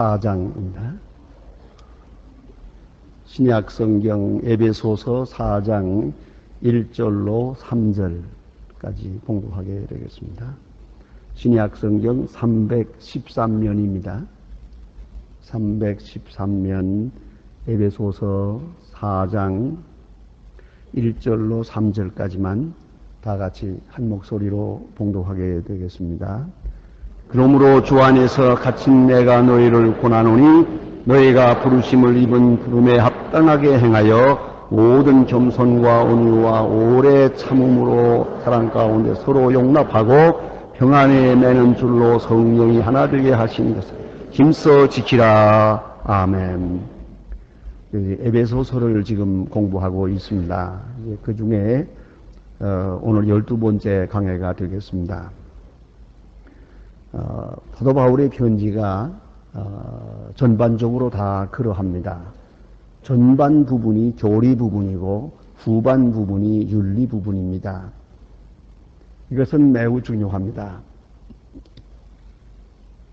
4장입니다. 신약 성경 에베소서 4장 1절로 3절까지 공부하게 되겠습니다. 신약 성경 313면입니다. 313면 에베소서 4장 1절로 3절까지만 다 같이 한 목소리로 봉독하게 되겠습니다. 그러므로 주 안에서 갇힌 내가 너희를 권하노니 너희가 부르심을 입은 부름에 합당하게 행하여 모든 겸손과 온유와 오래 참음으로 사랑 가운데 서로 용납하고 평안에 매는 줄로 성령이 하나 되게 하신 것을 힘써 지키라. 아멘. 에베소서를 지금 공부하고 있습니다. 그 중에 오늘 12번째 강해가 되겠습니다. 사도 바울의 편지가 전반적으로 다 그러합니다. 전반 부분이 교리 부분이고 후반 부분이 윤리 부분입니다. 이것은 매우 중요합니다.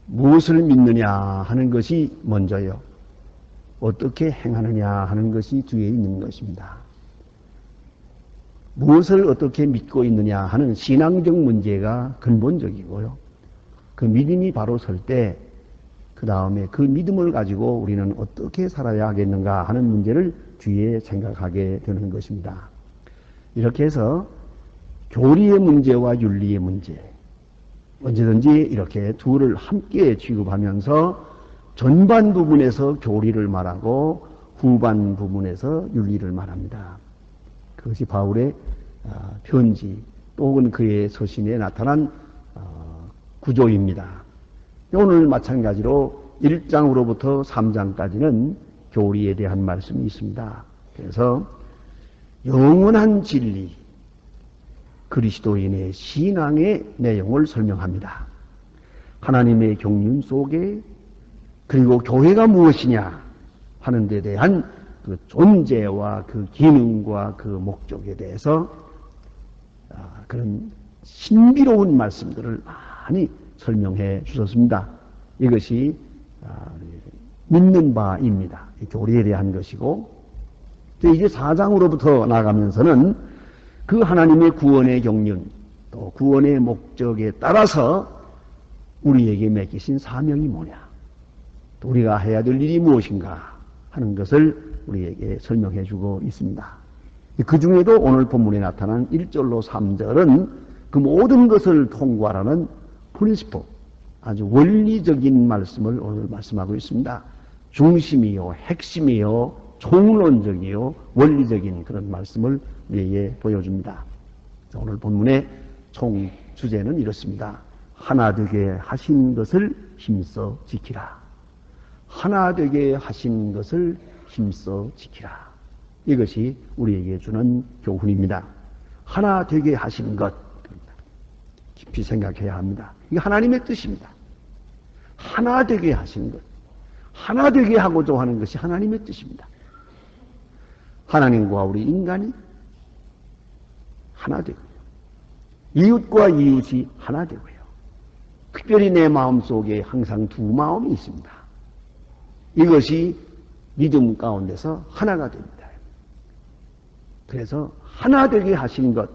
무엇을 믿느냐 하는 것이 먼저요. 어떻게 행하느냐 하는 것이 뒤에 있는 것입니다. 무엇을 어떻게 믿고 있느냐 하는 신앙적 문제가 근본적이고요. 그 믿음이 바로 설 때 그 다음에 그 믿음을 가지고 우리는 어떻게 살아야 하겠는가 하는 문제를 뒤에 생각하게 되는 것입니다. 이렇게 해서 교리의 문제와 윤리의 문제, 언제든지 이렇게 둘을 함께 취급하면서 전반 부분에서 교리를 말하고 후반 부분에서 윤리를 말합니다. 그것이 바울의 편지 혹은 그의 서신에 나타난 구조입니다. 오늘 마찬가지로 1장으로부터 3장까지는 교리에 대한 말씀이 있습니다. 그래서 영원한 진리, 그리스도인의 신앙의 내용을 설명합니다. 하나님의 경륜 속에 그리고 교회가 무엇이냐 하는 데 대한 그 존재와 그 기능과 그 목적에 대해서 그런 신비로운 말씀들을 많이 설명해 주셨습니다. 이것이 믿는 바입니다. 교리에 대한 것이고, 이제 4장으로부터 나가면서는 그 하나님의 구원의 경륜, 또 구원의 목적에 따라서 우리에게 맡기신 사명이 뭐냐, 또 우리가 해야 될 일이 무엇인가 하는 것을 우리에게 설명해 주고 있습니다. 그 중에도 오늘 본문에 나타난 1절로 3절은 그 모든 것을 통과하는 프린시플, 아주 원리적인 말씀을 오늘 말씀하고 있습니다. 중심이요, 핵심이요, 총론적이요, 원리적인 그런 말씀을 우리에게 보여줍니다. 오늘 본문의 총 주제는 이렇습니다. 하나 되게 하신 것을 힘써 지키라. 하나 되게 하신 것을 힘써 지키라. 이것이 우리에게 주는 교훈입니다. 하나 되게 하신 것, 깊이 생각해야 합니다. 이게 하나님의 뜻입니다. 하나 되게 하신 것, 하나 되게 하고자 하는 것이 하나님의 뜻입니다. 하나님과 우리 인간이 하나 되고요. 이웃과 이웃이 하나 되고요. 특별히 내 마음속에 항상 두 마음이 있습니다. 이것이 믿음 가운데서 하나가 됩니다. 그래서 하나 되게 하신 것,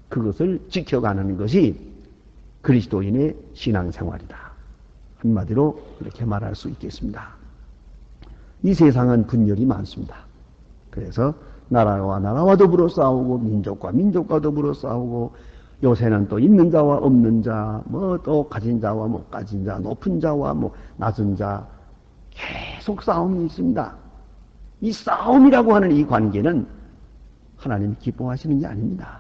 그것을 지켜가는 것이 그리스도인의 신앙생활이다. 한마디로 이렇게 말할 수 있겠습니다. 이 세상은 분열이 많습니다. 그래서 나라와 나라와 더불어 싸우고 민족과 민족과 더불어 싸우고 요새는 또 있는 자와 없는 자, 뭐 또 가진 자와 못 가진 자, 높은 자와 뭐 낮은 자, 계속 싸움이 있습니다. 이 싸움이라고 하는 이 관계는 하나님이 기뻐하시는 게 아닙니다.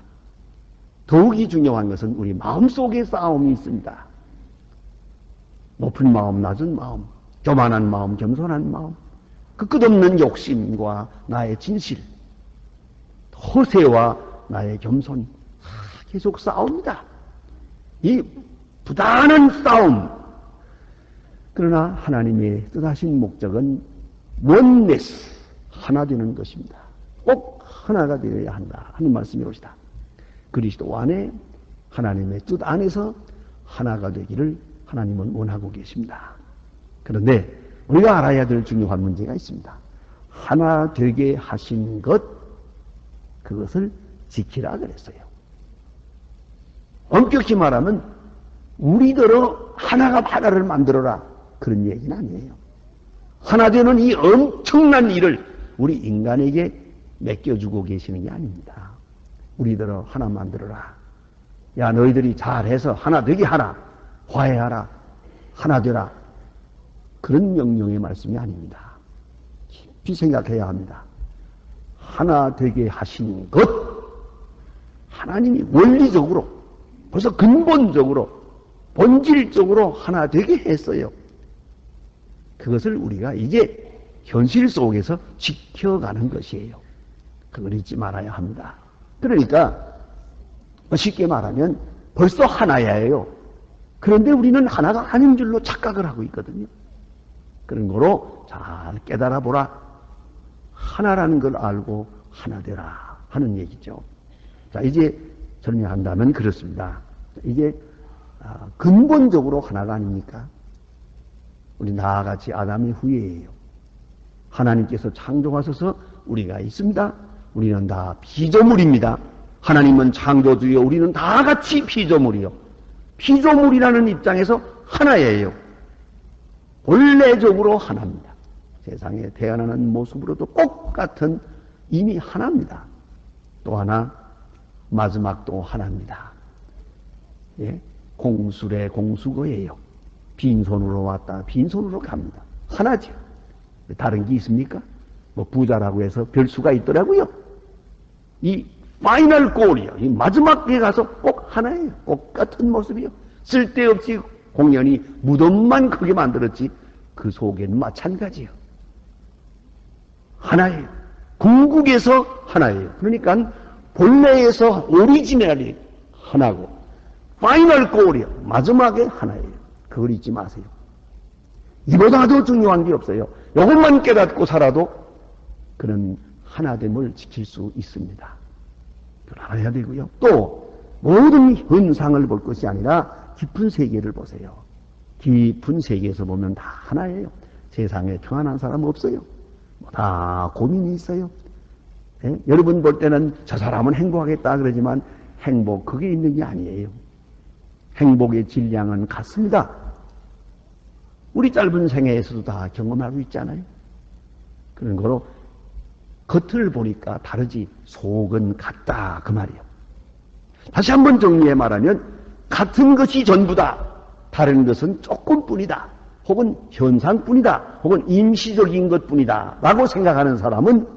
더욱이 중요한 것은 우리 마음속에 싸움이 있습니다. 높은 마음, 낮은 마음, 교만한 마음, 겸손한 마음, 그 끝없는 욕심과 나의 진실, 허세와 나의 겸손이 계속 싸웁니다. 이 부단한 싸움. 그러나 하나님의 뜻하신 목적은 원네스, 하나 되는 것입니다. 꼭 하나가 되어야 한다 하는 말씀이 옵니다. 그리스도 안에 하나님의 뜻 안에서 하나가 되기를 하나님은 원하고 계십니다. 그런데 우리가 알아야 될 중요한 문제가 있습니다. 하나 되게 하신 것, 그것을 지키라 그랬어요. 엄격히 말하면 우리더러 하나를 만들어라, 그런 얘기는 아니에요. 하나 되는 이 엄청난 일을 우리 인간에게 맡겨주고 계시는 게 아닙니다. 우리더러 하나 만들어라. 야, 너희들이 잘해서 하나 되게 하라. 화해하라. 하나 되라. 그런 명령의 말씀이 아닙니다. 깊이 생각해야 합니다. 하나 되게 하신 것, 하나님이 원리적으로, 벌써 근본적으로, 본질적으로 하나 되게 했어요. 그것을 우리가 이제 현실 속에서 지켜가는 것이에요. 그걸 잊지 말아야 합니다. 그러니까 쉽게 말하면 벌써 하나야예요. 그런데 우리는 하나가 아닌 줄로 착각을 하고 있거든요. 그런 거로 잘 깨달아 보라. 하나라는 걸 알고 하나 되라 하는 얘기죠. 자, 이제 설명한다면 그렇습니다. 이제 근본적으로 하나가 아닙니까? 우리 나아같이 아담의 후예예요. 하나님께서 창조하셔서 우리가 있습니다. 우리는 다 피조물입니다. 하나님은 창조주요, 우리는 다 같이 피조물이요. 피조물이라는 입장에서 하나예요. 본래적으로 하나입니다. 세상에 태어나는 모습으로도 똑같은 이미 하나입니다. 또 하나, 마지막도 하나입니다. 예? 공술의 공수거예요. 빈손으로 왔다 빈손으로 갑니다. 하나죠. 다른 게 있습니까? 뭐 부자라고 해서 별수가 있더라고요. 이 파이널 골이요. 이 마지막에 가서 꼭 하나예요. 똑같은 모습이요. 쓸데없이 공연히 무덤만 크게 만들었지 그 속에는 마찬가지요. 하나예요. 궁극에서 하나예요. 그러니까 본래에서 오리지널이 하나고 파이널 골이요. 마지막에 하나예요. 그걸 잊지 마세요. 이보다 더 중요한 게 없어요. 이것만 깨닫고 살아도 그런 하나됨을 지킬 수 있습니다. 그걸 알아야 되고요. 또 모든 현상을 볼 것이 아니라 깊은 세계를 보세요. 깊은 세계에서 보면 다 하나예요. 세상에 평안한 사람 없어요. 다 고민이 있어요. 예? 여러분 볼 때는 저 사람은 행복하겠다 그러지만 행복 그게 있는 게 아니에요. 행복의 질량은 같습니다. 우리 짧은 생애에서도 다 경험하고 있잖아요. 그런 거로 겉을 보니까 다르지 속은 같다 그 말이에요. 다시 한번 정리해 말하면 같은 것이 전부다. 다른 것은 조금뿐이다. 혹은 현상뿐이다. 혹은 임시적인 것뿐이다. 라고 생각하는 사람은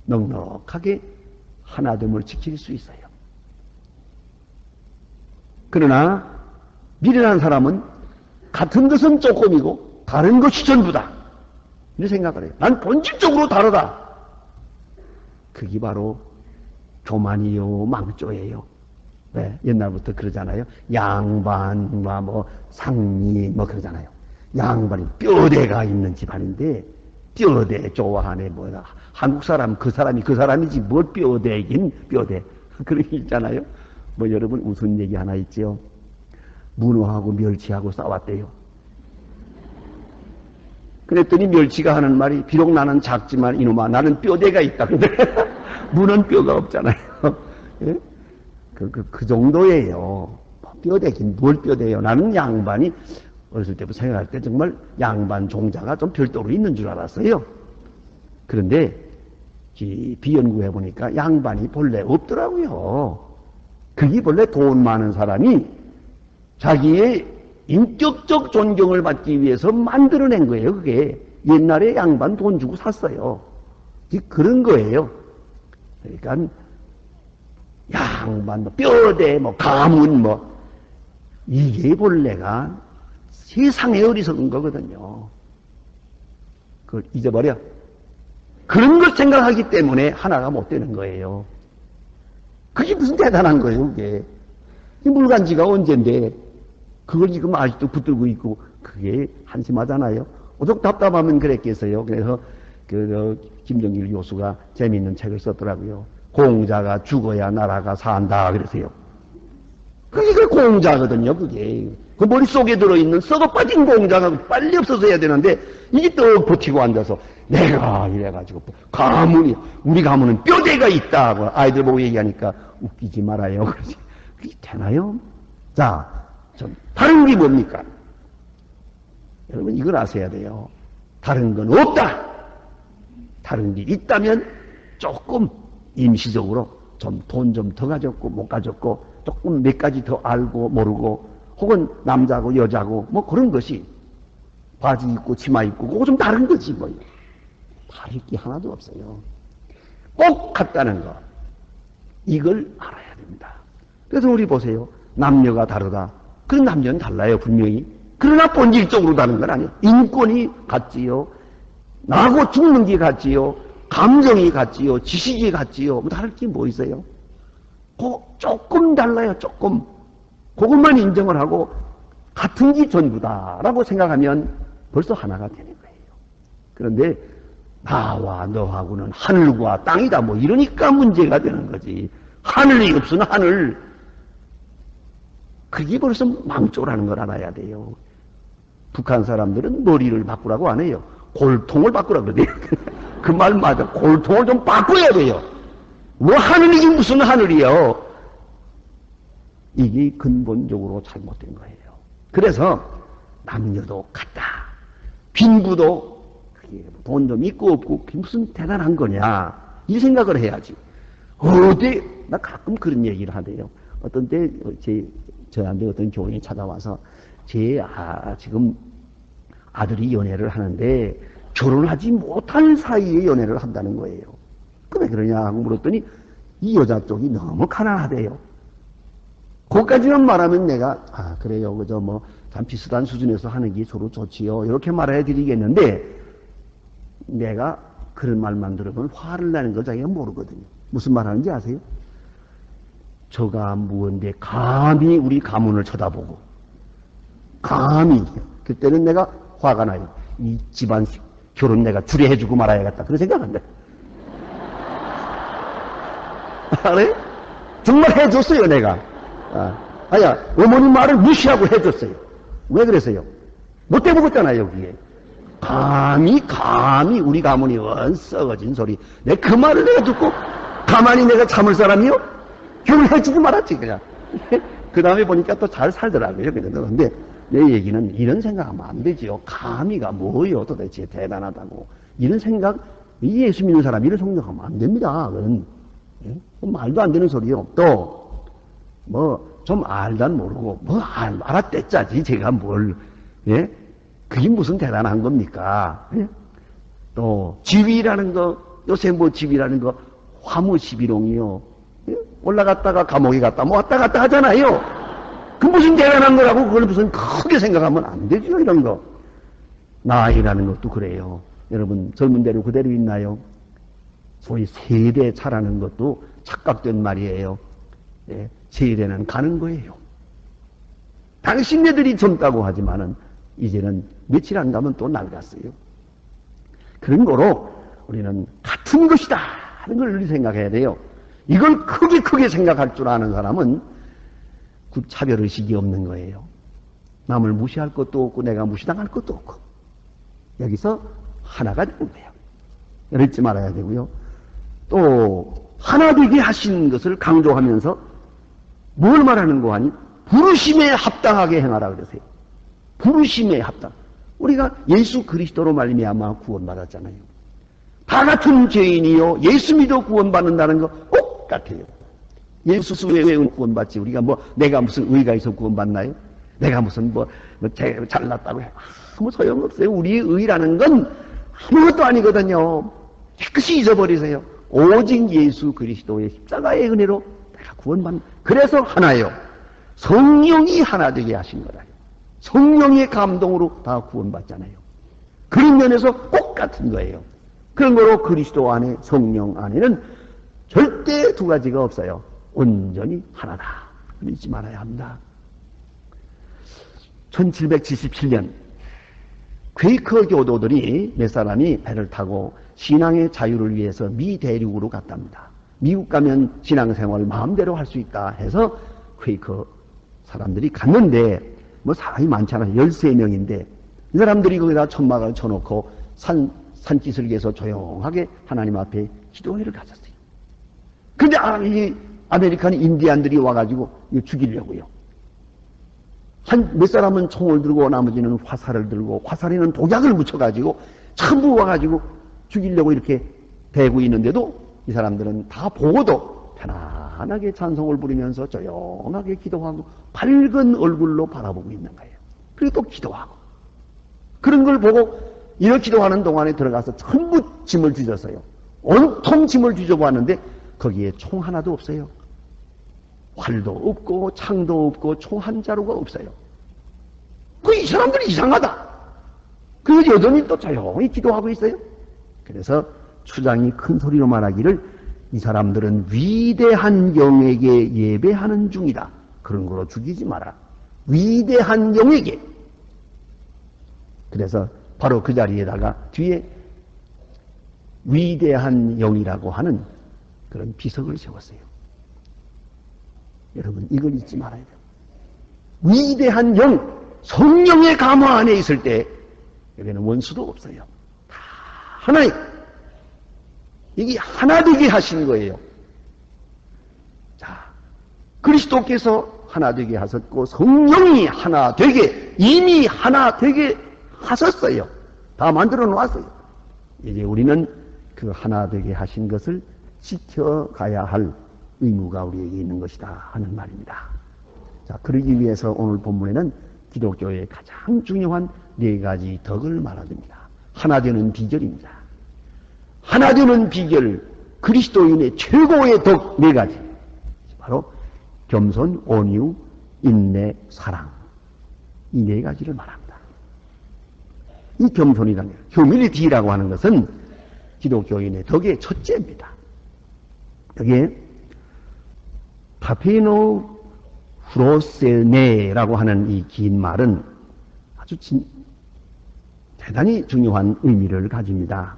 넉넉하게 하나됨을 지킬 수 있어요. 그러나 미련한 사람은 같은 것은 조금이고 다른 것이 전부다. 이렇게 생각을 해요. 난 본질적으로 다르다. 그게 바로 교만이요 망조예요. 네, 옛날부터 그러잖아요. 양반과 뭐 상리 뭐 그러잖아요. 양반이 뼈대가 있는 집안인데 뼈대 좋아하네 뭐야. 한국 사람 그 사람이 그 사람이지 뭘 뼈대긴 뼈대. 그런 게 있잖아요. 뭐 여러분 웃은 얘기 하나 있지요. 문어하고 멸치하고 싸웠대요. 그랬더니 멸치가 하는 말이 비록 나는 작지만 이놈아 나는 뼈대가 있다. 근데 문어는 뼈가 없잖아요. 예? 그 정도예요. 뼈대긴 뭘 뼈대요. 나는 양반이 어렸을 때부터 생각할 때 정말 양반 종자가 좀 별도로 있는 줄 알았어요. 그런데 비연구해 보니까 양반이 본래 없더라고요. 그게 본래 돈 많은 사람이 자기의 인격적 존경을 받기 위해서 만들어낸 거예요. 그게 옛날에 양반 돈 주고 샀어요. 그런 거예요. 그러니까 양반, 뭐 뼈대, 뭐 가문, 뭐 이게 본래가 세상에 어리석은 거거든요. 그걸 잊어버려. 그런 걸 생각하기 때문에 하나가 못 되는 거예요. 그게 무슨 대단한 거예요, 그게. 이 물간지가 언젠데 그걸 지금 아직도 붙들고 있고 그게 한심하잖아요. 오죽 답답하면 그랬겠어요. 그래서 김정일 교수가 재미있는 책을 썼더라고요. 공자가 죽어야 나라가 산다 그랬어요. 그게 공자거든요, 그게. 그 머릿속에 들어있는 썩어 빠진 공자가 빨리 없어져야 되는데, 이게 떡 버티고 앉아서, 내가 이래가지고, 우리 가문은 뼈대가 있다. 아이들 보고 얘기하니까, 웃기지 말아요. 그러지. 그게 되나요? 자, 좀, 다른 게 뭡니까? 여러분, 이걸 아셔야 돼요. 다른 건 없다. 다른 게 있다면, 조금 임시적으로 좀 돈 좀 더 가졌고, 못 가졌고, 조금 몇 가지 더 알고, 모르고, 혹은 남자고, 여자고, 뭐 그런 것이, 바지 입고, 치마 입고, 그거 좀 다른 거지, 뭐. 다를 게 하나도 없어요. 꼭 같다는 거. 이걸 알아야 됩니다. 그래서 우리 보세요. 남녀가 다르다. 그런 남녀는 달라요, 분명히. 그러나 본질적으로 다른 건 아니에요. 인권이 같지요. 나하고 죽는 게 같지요. 감정이 같지요. 지식이 같지요. 뭐 다를 게 뭐 있어요? 조금 달라요, 조금. 그것만 인정을 하고 같은 게 전부다라고 생각하면 벌써 하나가 되는 거예요. 그런데 나와 너하고는 하늘과 땅이다 뭐 이러니까 문제가 되는 거지. 하늘이 없으면 하늘. 그게 벌써 망조라는 걸 알아야 돼요. 북한 사람들은 머리를 바꾸라고 안 해요. 골통을 바꾸라고 그러대요. 그 말 맞아. 골통을 좀 바꿔야 돼요. 뭐 하늘이지 무슨 하늘이요. 이게 근본적으로 잘못된 거예요. 그래서 남녀도 같다. 빈부도 돈 좀 있고 없고 무슨 대단한 거냐. 이 생각을 해야지. 나 가끔 그런 얘기를 하대요. 어떤 때 저한테 어떤 교인이 찾아와서 지금 아들이 연애를 하는데 결혼하지 못할 사이에 연애를 한다는 거예요. 왜 그러냐 하고 물었더니 이 여자 쪽이 너무 가난하대요. 그것까지만 말하면 내가 그래요. 그저 뭐 참 비슷한 수준에서 하는 게 서로 좋지요. 이렇게 말해 드리겠는데 내가 그런 말만 들으면 화를 내는 걸 자기가 모르거든요. 무슨 말 하는지 아세요? 저가 무언데 감히 우리 가문을 쳐다보고 감히 그때는 내가 화가 나요. 이 집안 결혼 내가 주례해주고 말아야겠다. 그런 생각한다. 그래? 정말 해줬어요, 내가. 어머니 말을 무시하고 해줬어요. 왜 그랬어요? 못 해먹었잖아요, 여기에. 감히 우리 가문이 원 썩어진 소리. 내가 그 말을 내가 듣고 가만히 내가 참을 사람이요? 결혼해주고 말았지, 그냥. 그 다음에 보니까 또 잘 살더라고요. 그런데 내 얘기는 이런 생각하면 안 되지요. 감히가 뭐요, 도대체 대단하다고. 이런 생각, 예수 믿는 사람 이런 생각하면 안 됩니다. 그건 말도 안 되는 소리요. 또 좀 알단 모르고 알았댔자지 제가 뭘 그게 무슨 대단한 겁니까? 또 지위라는 거 요새 지위라는 거 화무시비롱이요. 올라갔다가 감옥에 갔다 왔다 갔다 하잖아요. 그 무슨 대단한 거라고 그걸 무슨 크게 생각하면 안 되죠. 이런 거. 나이라는 것도 그래요. 여러분 젊은 대로 그대로 있나요? 소위 세대 차라는 것도 착각된 말이에요. 세대는 가는 거예요. 당신네들이 젊다고 하지만은 이제는 며칠 안 가면 또 낡았어요. 그런 거로 우리는 같은 것이다 하는 걸 생각해야 돼요. 이걸 크게 생각할 줄 아는 사람은 차별의식이 없는 거예요. 남을 무시할 것도 없고 내가 무시당할 것도 없고 여기서 하나가 되는 거예요. 잊지 말아야 되고요. 또 하나 되게 하신 것을 강조하면서 뭘 말하는 거 아니? 부르심에 합당하게 행하라 그러세요. 부르심에 합당. 우리가 예수 그리스도로 말미암아 구원받았잖아요. 다 같은 죄인이요 예수 믿어 구원받는다는 거 똑같아요. 예수 외에 구원받지. 우리가 내가 무슨 의가 있어 구원받나요? 내가 무슨 잘났다고 해. 아무 소용없어요. 우리의 의라는 건 아무것도 아니거든요. 깨끗이 잊어버리세요. 오직 예수 그리스도의 십자가의 은혜로 내가 구원받는. 그래서 하나예요. 성령이 하나 되게 하신 거다. 성령의 감동으로 다 구원받잖아요. 그런 면에서 똑같은 거예요. 그런 거로 그리스도 안에 성령 안에는 절대 두 가지가 없어요. 온전히 하나다. 잊지 말아야 합니다. 1777년 퀘이커 교도들이 몇 사람이 배를 타고 신앙의 자유를 위해서 미 대륙으로 갔답니다. 미국 가면 신앙생활을 마음대로 할 수 있다 해서 퀘이커 사람들이 갔는데, 뭐 사람이 많지 않아요. 13명인데, 이 사람들이 거기다 천막을 쳐놓고 산기슭에서 조용하게 하나님 앞에 기도회를 가졌어요. 근데 이 아메리칸 인디안들이 와가지고 이거 죽이려고요. 몇 사람은 총을 들고 나머지는 화살을 들고 화살에는 독약을 묻혀가지고 전부 와가지고 죽이려고 이렇게 대고 있는데도 이 사람들은 다 보고도 편안하게 찬송을 부리면서 조용하게 기도하고 밝은 얼굴로 바라보고 있는 거예요. 그리고 또 기도하고. 그런 걸 보고 이렇게 기도하는 동안에 들어가서 전부 짐을 뒤졌어요. 온통 짐을 뒤져보았는데 거기에 총 하나도 없어요. 활도 없고 창도 없고 총 한 자루가 없어요. 이 사람들이 이상하다. 그래서 여전히 또 조용히 기도하고 있어요. 그래서 추장이 큰 소리로 말하기를 이 사람들은 위대한 영에게 예배하는 중이다. 그런 거로 죽이지 마라. 위대한 영에게. 그래서 바로 그 자리에다가 뒤에 위대한 영이라고 하는 그런 비석을 세웠어요. 여러분 이걸 잊지 말아야 돼요. 위대한 영, 성령의 감화 안에 있을 때 여기는 원수도 없어요. 다 하나님. 이게 하나 되게 하신 거예요. 자, 그리스도께서 하나 되게 하셨고 성령이 하나 되게 이미 하나 되게 하셨어요. 다 만들어 놓았어요. 이제 우리는 그 하나 되게 하신 것을 지켜가야 할 의무가 우리에게 있는 것이다 하는 말입니다. 자, 그러기 위해서 오늘 본문에는 기독교의 가장 중요한 4가지 덕을 말합니다. 하나 되는 비결입니다. 하나 되는 비결, 그리스도인의 최고의 덕 4가지. 바로 겸손, 온유, 인내, 사랑. 이 4가지를 말합니다. 이 겸손이라는 휴밀리티라고 하는 것은 기독교인의 덕의 첫째입니다. 여기에 타페노 프로세네라고 하는 이 긴 말은 아주 대단히 중요한 의미를 가집니다.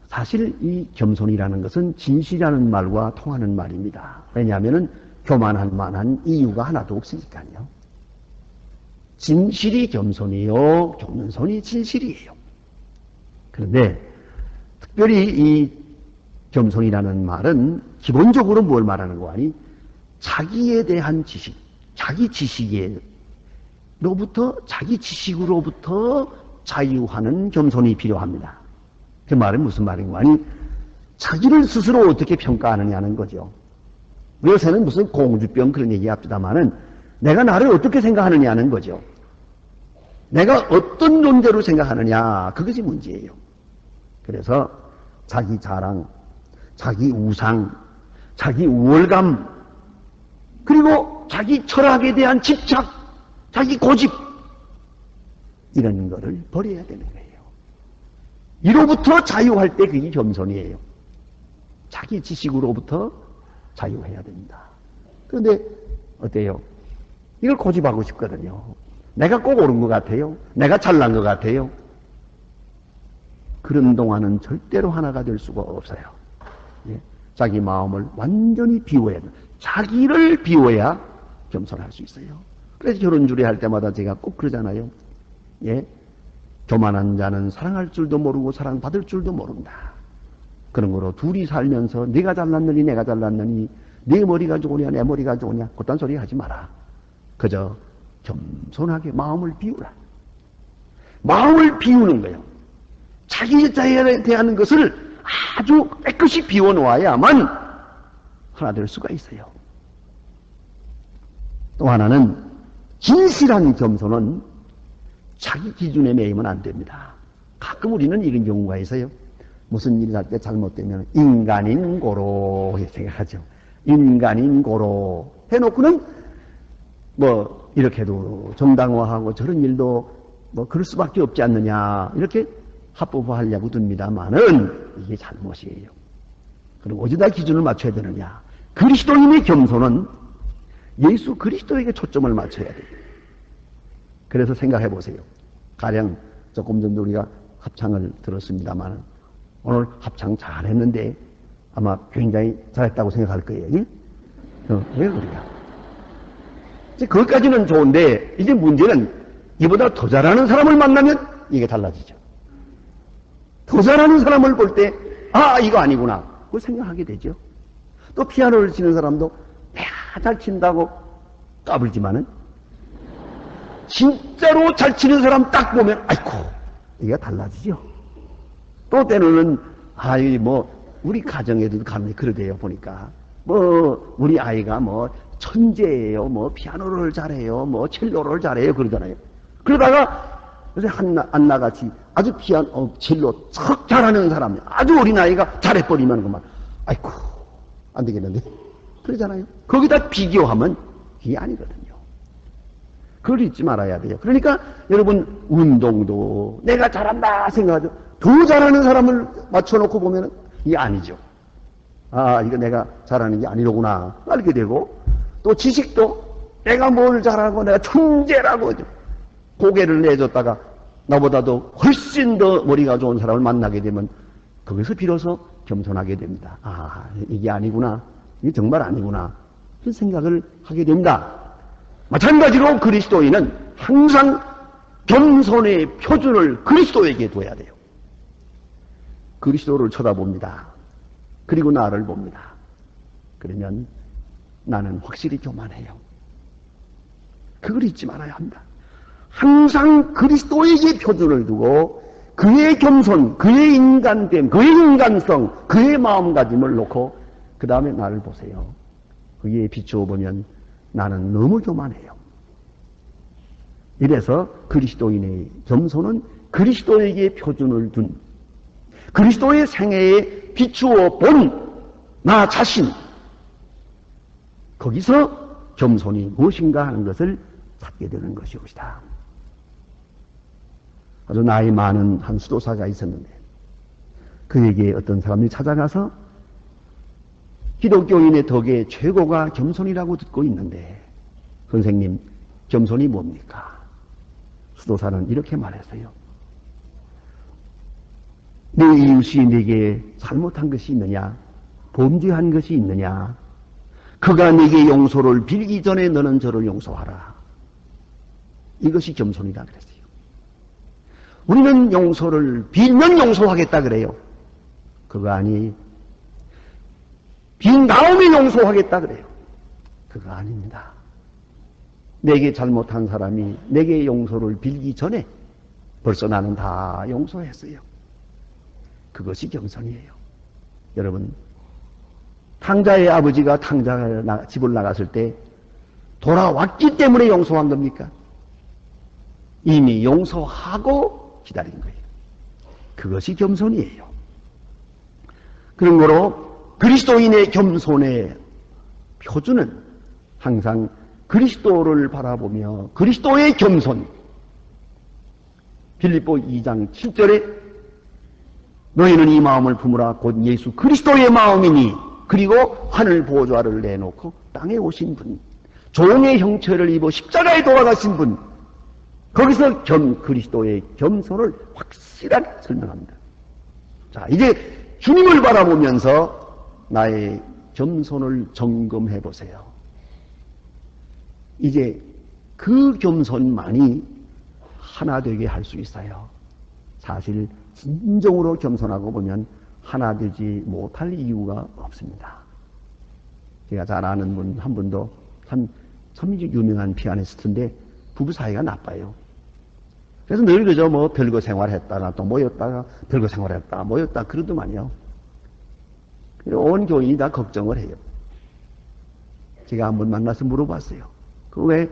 사실 이 겸손이라는 것은 진실이라는 말과 통하는 말입니다. 왜냐하면 교만할 만한 이유가 하나도 없으니까요. 진실이 겸손이요, 겸손이 진실이에요. 그런데 특별히 이 겸손이라는 말은 기본적으로 뭘 말하는 거 아니? 자기에 대한 지식, 자기 지식으로부터 자유하는 겸손이 필요합니다. 그 말은 무슨 말인 거 아니? 자기를 스스로 어떻게 평가하느냐는 거죠. 요새는 무슨 공주병 그런 얘기 합시다마는 내가 나를 어떻게 생각하느냐는 거죠. 내가 어떤 존재로 생각하느냐, 그것이 문제예요. 그래서 자기 자랑, 자기 우상, 자기 우월감, 그리고 자기 철학에 대한 집착, 자기 고집, 이런 거를 버려야 되는 거예요. 이로부터 자유할 때 그게 겸손이에요. 자기 지식으로부터 자유해야 됩니다. 그런데 어때요? 이걸 고집하고 싶거든요. 내가 꼭 옳은 것 같아요. 내가 잘난 것 같아요. 그런 동안은 절대로 하나가 될 수가 없어요. 예? 자기 마음을 완전히 비워야 돼요. 자기를 비워야 겸손할 수 있어요. 그래서 결혼 주례할 때마다 제가 꼭 그러잖아요. 예? 교만한 자는 사랑할 줄도 모르고 사랑받을 줄도 모른다. 그런 거로 둘이 살면서 네가 잘났느니 내가 잘났느니 네 머리가 좋으냐 내 머리가 좋으냐 그딴 소리 하지 마라. 그저 겸손하게 마음을 비우라. 마음을 비우는 거예요. 자기에 대한 것을 아주 깨끗이 비워놓아야만 하나 될 수가 있어요. 또 하나는 진실한 겸손은 자기 기준에 매이면 안 됩니다. 가끔 우리는 이런 경우가 있어요. 무슨 일을 할 때 잘못되면 인간인 고로 생각하죠. 인간인 고로 해놓고는 뭐 이렇게도 정당화하고 저런 일도 뭐 그럴 수밖에 없지 않느냐 이렇게 합법화하려고 듭니다만은 이게 잘못이에요. 그럼 어디다 기준을 맞춰야 되느냐? 그리스도인의 겸손은 예수 그리스도에게 초점을 맞춰야 돼요. 그래서 생각해 보세요. 가령 조금 전에 우리가 합창을 들었습니다만 오늘 합창 잘했는데 아마 굉장히 잘했다고 생각할 거예요. 예? 왜 그래요? 이제 그것까지는 좋은데, 이제 문제는 이보다 더 잘하는 사람을 만나면 이게 달라지죠. 더 잘하는 사람을 볼 때, 아, 이거 아니구나. 그걸 생각하게 되죠. 또 피아노를 치는 사람도 내가 잘 친다고 까불지만은, 진짜로 잘 치는 사람 딱 보면, 아이고, 이게 달라지죠. 또 때로는, 아이, 우리 가정에도 감히 그러대요, 보니까. 우리 아이가 천재예요, 피아노를 잘해요, 첼로를 잘해요, 그러잖아요. 그러다가, 요새 안나같이 아주 첼로 척 잘하는 사람이 아주 어린아이가 잘해버리면 그만, 아이고, 안 되겠는데. 그러잖아요. 거기다 비교하면 이게 아니거든요. 그걸 잊지 말아야 돼요. 그러니까 여러분, 운동도 내가 잘한다 생각하죠. 더 잘하는 사람을 맞춰놓고 보면 이게 아니죠. 아, 이거 내가 잘하는 게 아니로구나 알게 되고, 또 지식도 내가 뭘 잘하고 내가 천재라고 하죠. 고개를 내줬다가 나보다도 훨씬 더 머리가 좋은 사람을 만나게 되면 거기서 비로소 겸손하게 됩니다. 아, 이게 아니구나. 이게 정말 아니구나. 그런 생각을 하게 됩니다. 마찬가지로 그리스도인은 항상 겸손의 표준을 그리스도에게 둬야 돼요. 그리스도를 쳐다봅니다. 그리고 나를 봅니다. 그러면 나는 확실히 교만해요. 그걸 잊지 말아야 합니다. 항상 그리스도에게 표준을 두고 그의 겸손, 그의 인간됨, 그의 인간성, 그의 마음가짐을 놓고 그 다음에 나를 보세요. 거기에 비추어 보면 나는 너무 교만해요. 이래서 그리스도인의 겸손은 그리스도에게 표준을 둔, 그리스도의 생애에 비추어 본 나 자신, 거기서 겸손이 무엇인가 하는 것을 찾게 되는 것이옵니다. 아주 나이 많은 한 수도사가 있었는데 그에게 어떤 사람이 찾아가서 기독교인의 덕에 최고가 겸손이라고 듣고 있는데, 선생님, 겸손이 뭡니까? 수도사는 이렇게 말했어요. 내 이웃이 내게 잘못한 것이 있느냐? 범죄한 것이 있느냐? 그가 내게 용서를 빌기 전에 너는 저를 용서하라. 이것이 겸손이다 그랬어요. 우리는 용서를 빌면 용서하겠다 그래요. 그거 아니에요. 빈 다음에 용서하겠다 그래요. 그거 아닙니다. 내게 잘못한 사람이 내게 용서를 빌기 전에 벌써 나는 다 용서했어요. 그것이 겸손이에요. 여러분, 탕자의 아버지가 탕자가 집을 나갔을 때 돌아왔기 때문에 용서한 겁니까? 이미 용서하고 기다린 거예요. 그것이 겸손이에요. 그런 거로 그리스도인의 겸손의 표준은 항상 그리스도를 바라보며 그리스도의 겸손. 빌립보 2장 7절에 너희는 이 마음을 품으라 곧 예수 그리스도의 마음이니, 그리고 하늘 보좌를 내놓고 땅에 오신 분, 종의 형체를 입어 십자가에 돌아가신 분, 거기서 그리스도의 겸손을 확실하게 설명합니다. 자, 이제 주님을 바라보면서 나의 겸손을 점검해 보세요. 이제 그 겸손만이 하나 되게 할 수 있어요. 사실 진정으로 겸손하고 보면 하나 되지 못할 이유가 없습니다. 제가 잘 아는 분 한 분도 참 유명한 피아니스트인데 부부 사이가 나빠요. 그래서 늘 그저 별거 생활했다가 또 모였다가 별거 생활했다가 모였다 그러더만요. 온 교인이 다 걱정을 해요. 제가 한번 만나서 물어봤어요. 그 왜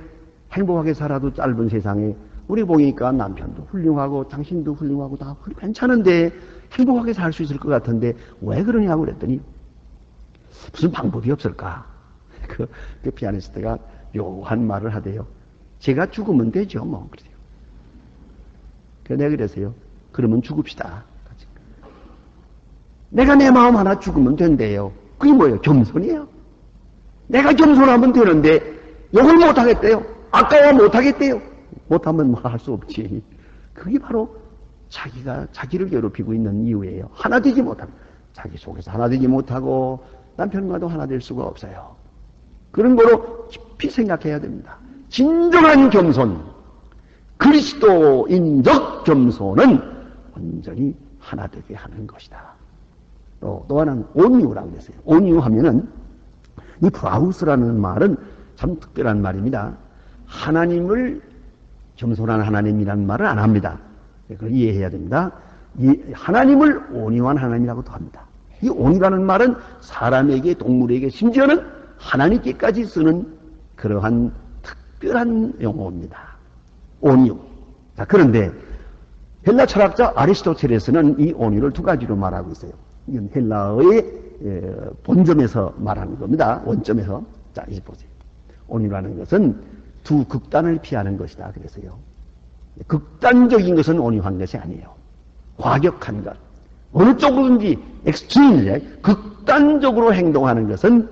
행복하게 살아도 짧은 세상에 우리 보니까 남편도 훌륭하고 당신도 훌륭하고 다 괜찮은데 행복하게 살 수 있을 것 같은데 왜 그러냐고 그랬더니 무슨 방법이 없을까? 그 피아니스트가 묘한 말을 하대요. 제가 죽으면 되죠, 그러세요. 그래서 내가 그랬어요. 그러면 죽읍시다. 내가 내 마음 하나 죽으면 된대요. 그게 뭐예요? 겸손이에요. 내가 겸손하면 되는데 욕을 못하겠대요. 아까워 못하겠대요. 못하면 할 수 없지. 그게 바로 자기를 괴롭히고 있는 이유예요. 하나 되지 못하고, 자기 속에서 하나 되지 못하고 남편과도 하나 될 수가 없어요. 그런 거로 깊이 생각해야 됩니다. 진정한 겸손, 그리스도인적 겸손은 완전히 하나 되게 하는 것이다. 또 하나는 온유라고 했어요. 온유하면은 이 브라우스라는 말은 참 특별한 말입니다. 하나님을 겸손한 하나님이라는 말을 안 합니다. 그걸 이해해야 됩니다. 이 하나님을 온유한 하나님이라고도 합니다. 이 온유라는 말은 사람에게, 동물에게, 심지어는 하나님께까지 쓰는 그러한 특별한 용어입니다. 온유. 자, 그런데 헬라 철학자 아리스토텔레스는 이 온유를 두 가지로 말하고 있어요. 이건 헬라어의 본점에서 말하는 겁니다. 원점에서. 자, 이제 보세요. 온유라는 것은 두 극단을 피하는 것이다. 그래서요. 극단적인 것은 온유한 것이 아니에요. 과격한 것. 어느 쪽으로든지 엑스트림이죠. 극단적으로 행동하는 것은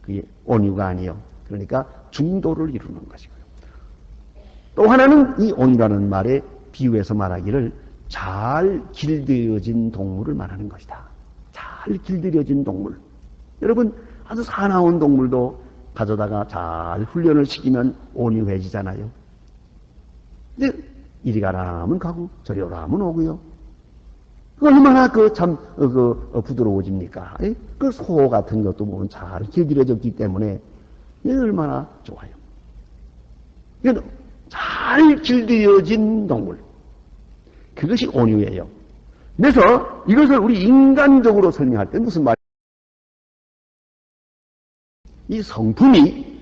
그게 온유가 아니에요. 그러니까 중도를 이루는 것이고요. 또 하나는 이 온유라는 말에 비유해서 말하기를 잘 길들여진 동물을 말하는 것이다. 잘 길들여진 동물. 여러분, 아주 사나운 동물도 가져다가 잘 훈련을 시키면 온유해지잖아요. 근데 이리 가라 하면 가고 저리 오라 하면 오고요. 얼마나 부드러워집니까? 그 소 같은 것도 보면 잘 길들여졌기 때문에 얼마나 좋아요. 이건 잘 길들여진 동물. 그것이 온유예요. 그래서 이것을 우리 인간적으로 설명할 때 무슨 말이에요? 이 성품이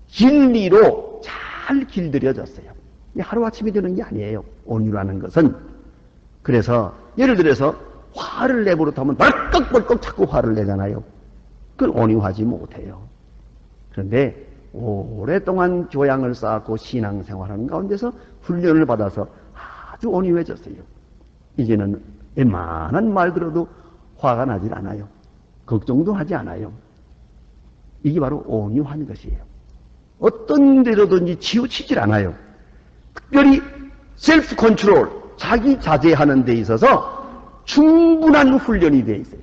진리로 잘 길들여졌어요. 하루아침에 되는 게 아니에요. 온유라는 것은. 그래서 예를 들어서 화를 내버릇하면 벌컥벌컥 자꾸 화를 내잖아요. 그건 온유하지 못해요. 그런데 오랫동안 교양을 쌓고 신앙생활하는 가운데서 훈련을 받아서 아주 온유해졌어요. 이제는 웬만한 말 들어도 화가 나질 않아요. 걱정도 하지 않아요. 이게 바로 온유한 것이에요. 어떤 데로든지 치우치질 않아요. 특별히 셀프 컨트롤, 자기 자제하는 데 있어서 충분한 훈련이 되어 있어요.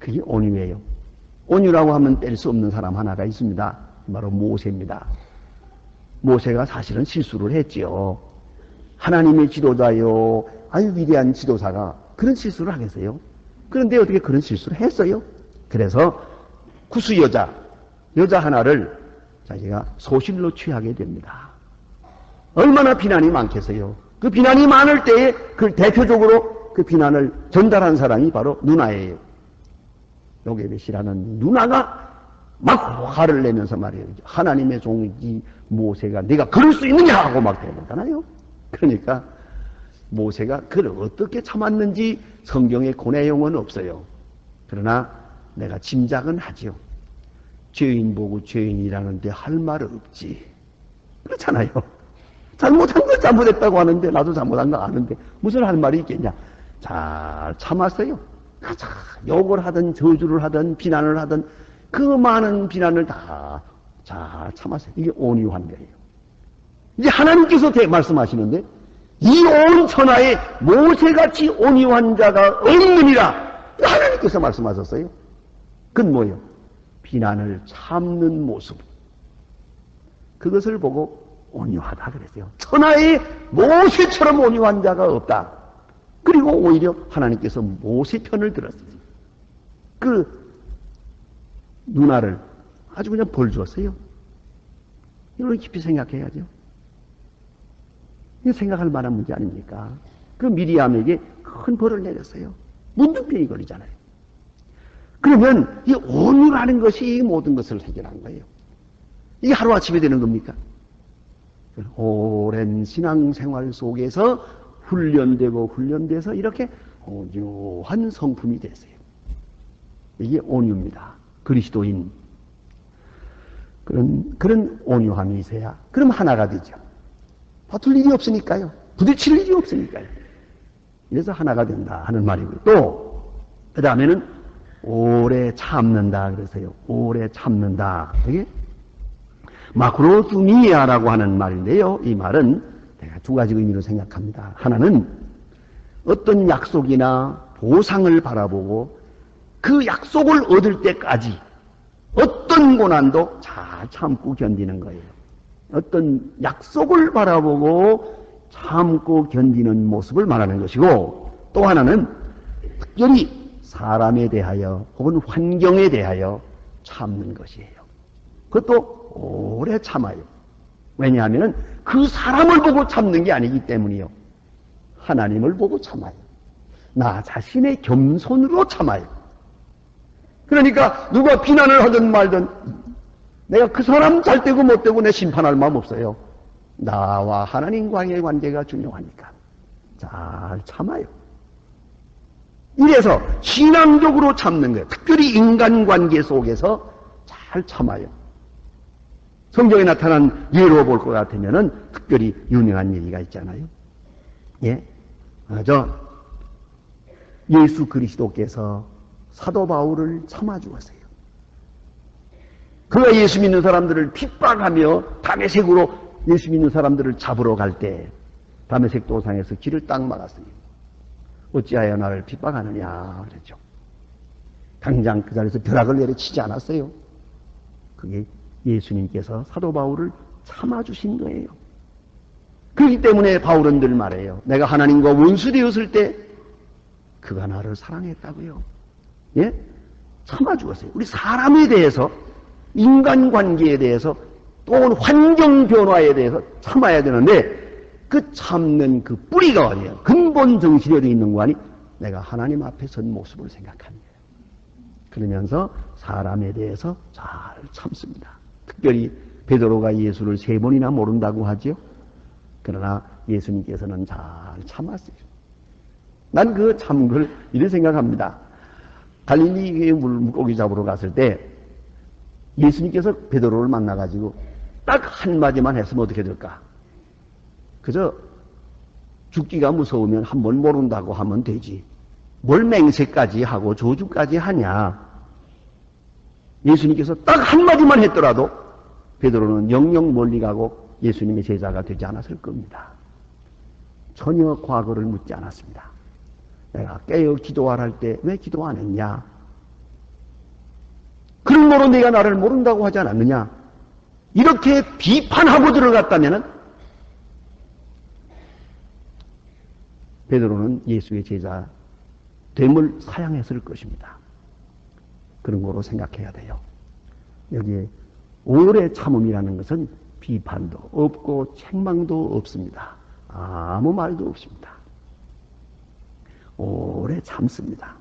그게 온유예요. 온유라고 하면 뗄 수 없는 사람 하나가 있습니다. 바로 모세입니다. 모세가 사실은 실수를 했지요. 하나님의 지도자요, 아주 위대한 지도자가 그런 실수를 하겠어요? 그런데 어떻게 그런 실수를 했어요? 그래서 구스 여자 하나를 자기가 소실로 취하게 됩니다. 얼마나 비난이 많겠어요? 그 비난이 많을 때에 그 대표적으로 그 비난을 전달한 사람이 바로 누나예요. 요게벳이라는 누나가 막 화를 내면서 말해요. 하나님의 종이 모세가 내가 그럴 수 있느냐 하고 막 대보잖아요. 그러니까 모세가 그를 어떻게 참았는지 성경에 그 내용은 없어요. 그러나 내가 짐작은 하지요. 죄인 보고 죄인이라는데 할 말 없지. 그렇잖아요. 잘못한 거 잘못했다고 하는데 나도 잘못한 거 아는데 무슨 할 말이 있겠냐. 잘 참았어요. 욕을 하든 저주를 하든 비난을 하든 그 많은 비난을 다 잘 참았어요. 이게 온유한 거예요. 이제 하나님께서 말씀하시는데 이 온 천하에 모세같이 온유한 자가 없느니라. 하나님께서 말씀하셨어요. 그건 뭐예요? 비난을 참는 모습. 그것을 보고 온유하다 그랬어요. 천하에 모세처럼 온유한 자가 없다. 그리고 오히려 하나님께서 모세 편을 들었어요. 그 누나를 아주 그냥 벌 주었어요. 이걸 깊이 생각해야죠. 이거 생각할 만한 문제 아닙니까? 그 미리암에게 큰 벌을 내렸어요. 문둥병이 걸리잖아요. 그러면 이 온유라는 것이 이 모든 것을 해결한 거예요. 이게 하루아침에 되는 겁니까? 오랜 신앙생활 속에서 훈련돼서 이렇게 온유한 성품이 됐어요. 이게 온유입니다. 그리스도인. 그런 온유함이 있어야 그럼 하나가 되죠. 다툴 일이 없으니까요. 부딪힐 일이 없으니까요. 그래서 하나가 된다 하는 말이고요. 또 그 다음에는 오래 참는다 그래서요. 오래 참는다. 이게 마크로두미아라고 하는 말인데요. 이 말은 내가 두 가지 의미로 생각합니다. 하나는 어떤 약속이나 보상을 바라보고 그 약속을 얻을 때까지 어떤 고난도 잘 참고 견디는 거예요. 어떤 약속을 바라보고 참고 견디는 모습을 말하는 것이고, 또 하나는 특별히 사람에 대하여 혹은 환경에 대하여 참는 것이에요. 그것도 오래 참아요. 왜냐하면 그 사람을 보고 참는 게 아니기 때문이요. 하나님을 보고 참아요. 나 자신의 겸손으로 참아요. 그러니까 누가 비난을 하든 말든 내가 그 사람 잘 되고 못 되고 내 심판할 마음 없어요. 나와 하나님과의 관계가 중요하니까 잘 참아요. 이래서 신앙적으로 참는 거예요. 특별히 인간관계 속에서 잘 참아요. 성경에 나타난 예로 볼 것 같으면은 특별히 유명한 얘기가 있잖아요. 예, 맞아. 예수 그리스도께서 사도 바울을 참아 주었어요. 그가 예수 믿는 사람들을 핍박하며 다메섹으로 예수 믿는 사람들을 잡으러 갈 때 다메섹 도상에서 길을 딱 막았어요. 어찌하여 나를 핍박하느냐 그랬죠. 당장 그 자리에서 벼락을 내려치지 않았어요. 그게 예수님께서 사도 바울을 참아주신 거예요. 그렇기 때문에 바울은 늘 말해요. 내가 하나님과 원수 되었을 때 그가 나를 사랑했다고요. 예? 참아주었어요. 우리 사람에 대해서, 인간관계에 대해서, 또 환경 변화에 대해서 참아야 되는데 그 참는 그 뿌리가 어디예요? 근본 정신이 어디 있는 거 아니? 내가 하나님 앞에 선 모습을 생각합니다. 그러면서 사람에 대해서 잘 참습니다. 특별히 베드로가 예수를 3번이나 모른다고 하죠. 그러나 예수님께서는 잘 참았어요. 난 그 참은 걸 이렇게 생각합니다. 갈릴리에 물고기 잡으러 갔을 때 예수님께서 베드로를 만나가지고 딱 한마디만 했으면 어떻게 될까? 그저 죽기가 무서우면 한번 모른다고 하면 되지. 뭘 맹세까지 하고 조주까지 하냐. 예수님께서 딱 한마디만 했더라도 베드로는 영영 멀리 가고 예수님의 제자가 되지 않았을 겁니다. 전혀 과거를 묻지 않았습니다. 내가 깨어 기도하라 할 때 왜 기도 안 했냐? 그러므로 네가 나를 모른다고 하지 않았느냐? 이렇게 비판하고 들어갔다면 베드로는 예수의 제자 됨을 사양했을 것입니다. 그런 거로 생각해야 돼요. 여기에 오래 참음이라는 것은 비판도 없고 책망도 없습니다. 아무 말도 없습니다. 오래 참습니다.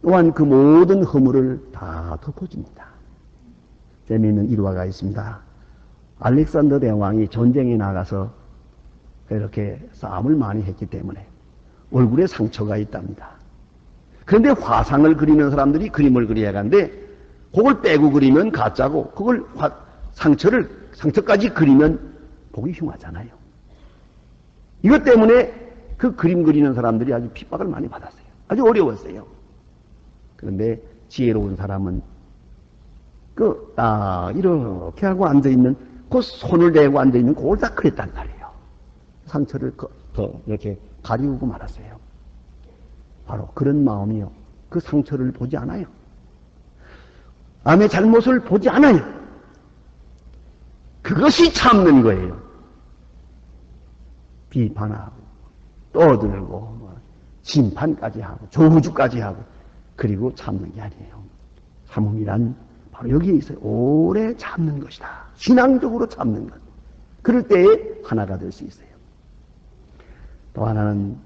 또한 그 모든 허물을 다 덮어줍니다. 재미있는 일화가 있습니다. 알렉산더 대왕이 전쟁에 나가서 이렇게 싸움을 많이 했기 때문에 얼굴에 상처가 있답니다. 그런데 화상을 그리는 사람들이 그림을 그려야 하는데 그걸 빼고 그리면 가짜고 그걸 상처까지 그리면 보기 흉하잖아요. 이것 때문에 그 그림 그리는 사람들이 아주 핍박을 많이 받았어요. 아주 어려웠어요. 그런데 지혜로운 사람은 이렇게 하고 앉아있는, 그 손을 대고 앉아있는 그걸 다 그랬단 말이에요. 상처를 더 이렇게 가리우고 말았어요. 바로 그런 마음이요. 그 상처를 보지 않아요. 남의 잘못을 보지 않아요. 그것이 참는 거예요. 비판하고, 떠들고, 심판까지 하고, 조주까지 하고, 그리고 참는 게 아니에요. 참음이란 바로 여기에 있어요. 오래 참는 것이다. 신앙적으로 참는 것. 그럴 때에 하나가 될 수 있어요. 또 하나는,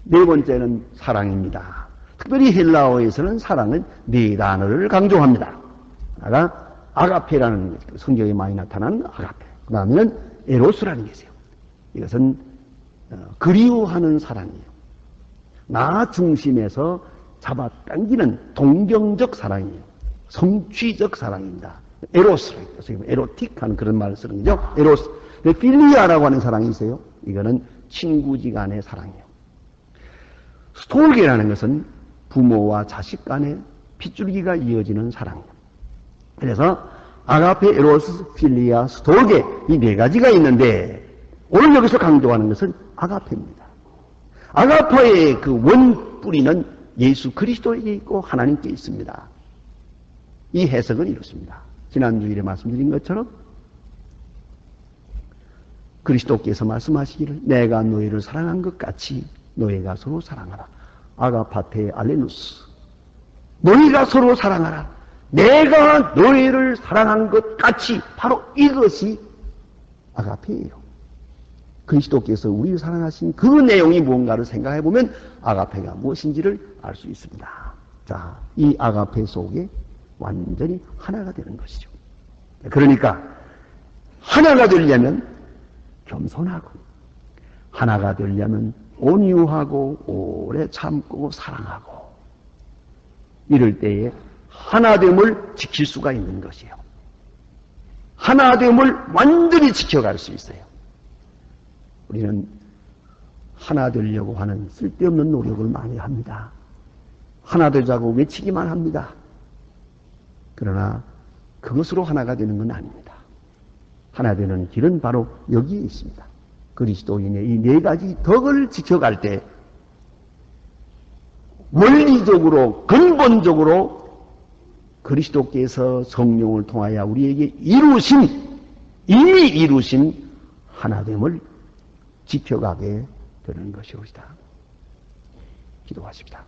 네 번째는 사랑입니다. 특별히 헬라어에서는 사랑은 네 단어를 강조합니다. 하나가 아가페라는 성경에 많이 나타나는 아가페. 그 다음에는 에로스라는 게 있어요. 이것은 그리워하는 사랑이에요. 나 중심에서 잡아당기는 동경적 사랑이에요. 성취적 사랑입니다. 에로스, 에로틱 하는 그런 말을 쓰는 거죠. 에로스. 필리아라고 하는 사랑이 있어요. 이거는 친구지간의 사랑이에요. 스톨게라는 것은 부모와 자식 간의 핏줄기가 이어지는 사랑이에요. 그래서 아가페, 에로스, 필리아, 스톨게 이 네 가지가 있는데 오늘 여기서 강조하는 것은 아가페입니다. 아가페의 그 원뿌리는 예수 그리스도에게 있고 하나님께 있습니다. 이 해석은 이렇습니다. 지난주일에 말씀드린 것처럼 그리스도께서 말씀하시기를 내가 너희를 사랑한 것 같이 너희가 서로 사랑하라. 아가파테 알레누스. 너희가 서로 사랑하라. 내가 너희를 사랑한 것 같이 바로 이것이 아가페예요. 그리스도께서 우리를 사랑하신 그 내용이 무언가를 생각해 보면 아가페가 무엇인지를 알 수 있습니다. 자, 이 아가페 속에 완전히 하나가 되는 것이죠. 그러니까 하나가 되려면 겸손하고, 하나가 되려면 온유하고 오래 참고 사랑하고, 이럴 때에 하나됨을 지킬 수가 있는 것이에요. 하나됨을 완전히 지켜갈 수 있어요. 우리는 하나 되려고 하는 쓸데없는 노력을 많이 합니다. 하나 되자고 외치기만 합니다. 그러나 그것으로 하나가 되는 건 아닙니다. 하나 되는 길은 바로 여기에 있습니다. 그리스도인의 이 네 가지 덕을 지켜갈 때 원리적으로 근본적으로 그리스도께서 성령을 통하여 우리에게 이미 이루신 하나됨을 지켜가게 되는 것이옵니다. 기도하십시다.